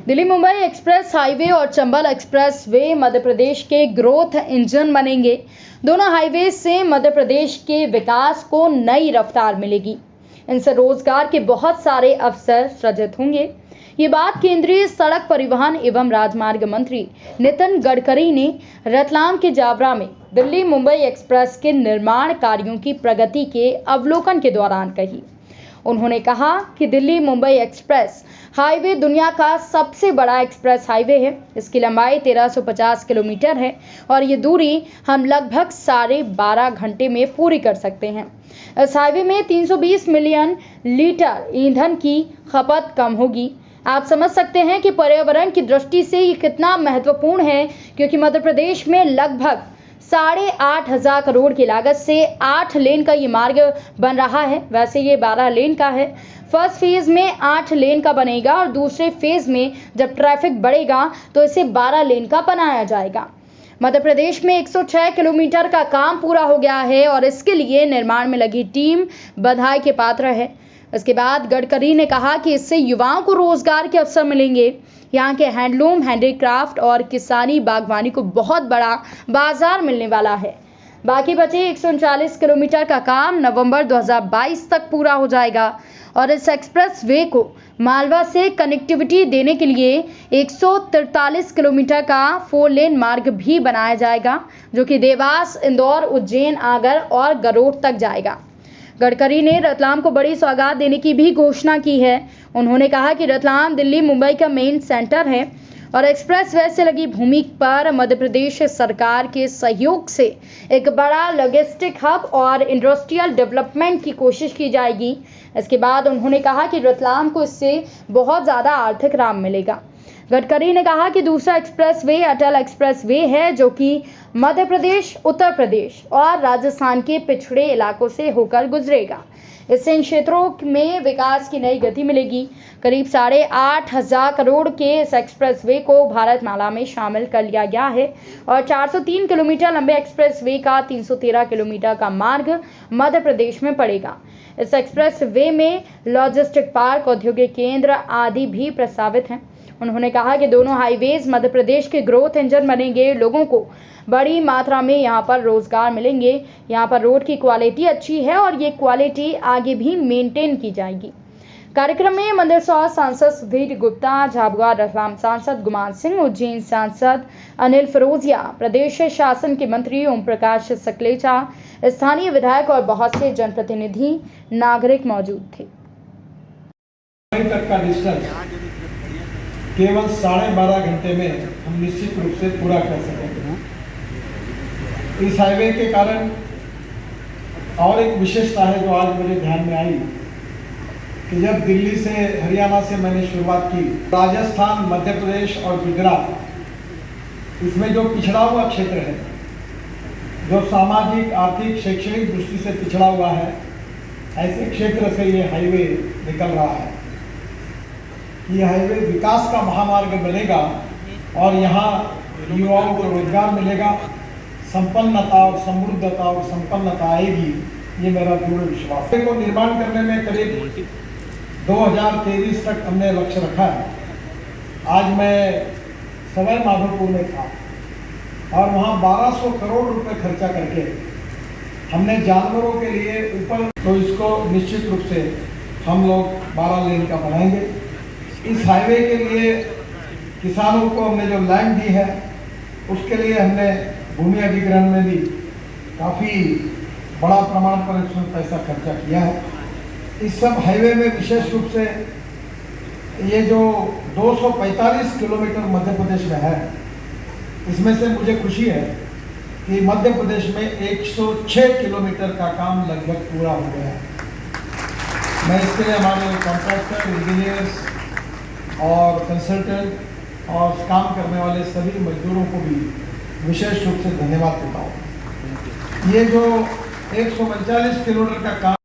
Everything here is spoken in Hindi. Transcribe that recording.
दिल्ली मुंबई एक्सप्रेस हाईवे और चंबल एक्सप्रेस वे मध्य प्रदेश के ग्रोथ इंजन बनेंगे। दोनों हाईवे से मध्य प्रदेश के विकास को नई रफ्तार मिलेगी। इनसे रोजगार के बहुत सारे अवसर सृजित होंगे। ये बात केंद्रीय सड़क परिवहन एवं राजमार्ग मंत्री नितिन गडकरी ने रतलाम के जावरा में दिल्ली मुंबई एक्सप्रेस के निर्माण कार्यों की प्रगति के अवलोकन के दौरान कही। उन्होंने कहा कि दिल्ली मुंबई एक्सप्रेस हाईवे दुनिया का सबसे बड़ा एक्सप्रेस हाईवे है। इसकी लंबाई 1350 किलोमीटर है और ये दूरी हम लगभग 12.5 घंटे में पूरी कर सकते हैं। इस हाईवे में 320 मिलियन लीटर ईंधन की खपत कम होगी। आप समझ सकते हैं कि पर्यावरण की दृष्टि से ये कितना महत्वपूर्ण है, क्योंकि मध्य प्रदेश में लगभग 8,500 करोड़ की लागत से 8 लेन का ये मार्ग बन रहा है। वैसे ये 12 लेन का है। फर्स्ट फेज में 8 लेन का बनेगा और दूसरे फेज में जब ट्रैफिक बढ़ेगा तो इसे 12 लेन का बनाया जाएगा। मध्य प्रदेश में 106 किलोमीटर का काम पूरा हो गया है और इसके लिए निर्माण में लगी टीम बधाई के पात्र है। इसके बाद गडकरी ने कहा कि इससे युवाओं को रोजगार के अवसर मिलेंगे। यहाँ के हैंडलूम, हैंडीक्राफ्ट और किसानी बागवानी को बहुत बड़ा बाजार मिलने वाला है। बाकी बचे 139 किलोमीटर का काम नवंबर 2022 तक पूरा हो जाएगा और इस एक्सप्रेस वे को मालवा से कनेक्टिविटी देने के लिए 143 किलोमीटर का 4 लेन मार्ग भी बनाया जाएगा, जो कि देवास, इंदौर, उज्जैन, आगर और गरोठ तक जाएगा। गडकरी ने रतलाम को बड़ी सौगात देने की भी घोषणा की है। उन्होंने कहा कि रतलाम दिल्ली मुंबई का मेन सेंटर है और एक्सप्रेस वे से लगी भूमि पर मध्य प्रदेश सरकार के सहयोग से एक बड़ा लॉजिस्टिक हब और इंडस्ट्रियल डेवलपमेंट की कोशिश की जाएगी। इसके बाद उन्होंने कहा कि रतलाम को इससे बहुत ज़्यादा आर्थिक लाभ मिलेगा। गडकरी ने कहा कि दूसरा एक्सप्रेस वे अटल एक्सप्रेस वे है, जो कि मध्य प्रदेश, उत्तर प्रदेश और राजस्थान के पिछड़े इलाकों से होकर गुजरेगा। इससे इन क्षेत्रों में विकास की नई गति मिलेगी। करीब 8,500 करोड़ के इस एक्सप्रेस वे को भारतमाला में शामिल कर लिया गया है और 403 किलोमीटर लंबे एक्सप्रेस वे का 313 किलोमीटर का मार्ग मध्य प्रदेश में पड़ेगा। इस एक्सप्रेस वे में लॉजिस्टिक पार्क, औद्योगिक केंद्र आदि भी प्रस्तावित हैं। उन्होंने कहा कि दोनों हाईवेज मध्य प्रदेश के ग्रोथ इंजन बनेंगे। लोगों को बड़ी मात्रा में यहाँ पर रोजगार मिलेंगे। यहाँ पर रोड की क्वालिटी अच्छी है और ये क्वालिटी आगे भी मेंटेन की जाएगी। कार्यक्रम में मंदसौर सांसद सुधीर गुप्ता, झाबुआ रतलाम सांसद गुमान सिंह, उज्जैन सांसद अनिल फिरोजिया, प्रदेश शासन के मंत्री ओम प्रकाश सकलेचा, स्थानीय विधायक और बहुत से जनप्रतिनिधि नागरिक मौजूद थे। केवल 12.5 घंटे में हम निश्चित रूप से पूरा कर सकेंगे। इस हाईवे के कारण और एक विशेषता है जो आज मेरे ध्यान में आई कि जब दिल्ली से, हरियाणा से मैंने शुरुआत की, राजस्थान, मध्य प्रदेश और गुजरात, इसमें जो पिछड़ा हुआ क्षेत्र है, जो सामाजिक, आर्थिक, शैक्षणिक दृष्टि से पिछड़ा हुआ है, ऐसे क्षेत्र से ये हाईवे निकल रहा है। ये हाईवे विकास का महामार्ग बनेगा और यहाँ युवाओं को रोजगार मिलेगा, संपन्नता और समृद्धता और संपन्नता आएगी, ये मेरा दृढ़ विश्वास है। को निर्माण करने में करीब 2023 तक हमने लक्ष्य रखा है। आज मैं सवाई माधोपुर में था और वहाँ 1200 करोड़ रुपए खर्चा करके हमने जानवरों के लिए ऊपर, तो इसको निश्चित रूप से हम लोग 12 लेन का बनाएंगे। इस हाईवे के लिए किसानों को हमने जो लैंड दी है, उसके लिए हमने भूमि अधिग्रहण में भी काफ़ी बड़ा प्रमाण पर इसमें पैसा खर्चा किया है। इस सब हाईवे में विशेष रूप से ये जो 245 किलोमीटर मध्य प्रदेश में है, इसमें से मुझे खुशी है कि मध्य प्रदेश में 106 किलोमीटर का काम लगभग पूरा हो गया है। मैं इसके लिए हमारे कॉन्ट्रैक्टर, इंजीनियर्स और कंसल्टेंट और काम करने वाले सभी मजदूरों को भी विशेष रूप से धन्यवाद देता हूँ। ये जो 139 किलोमीटर का काम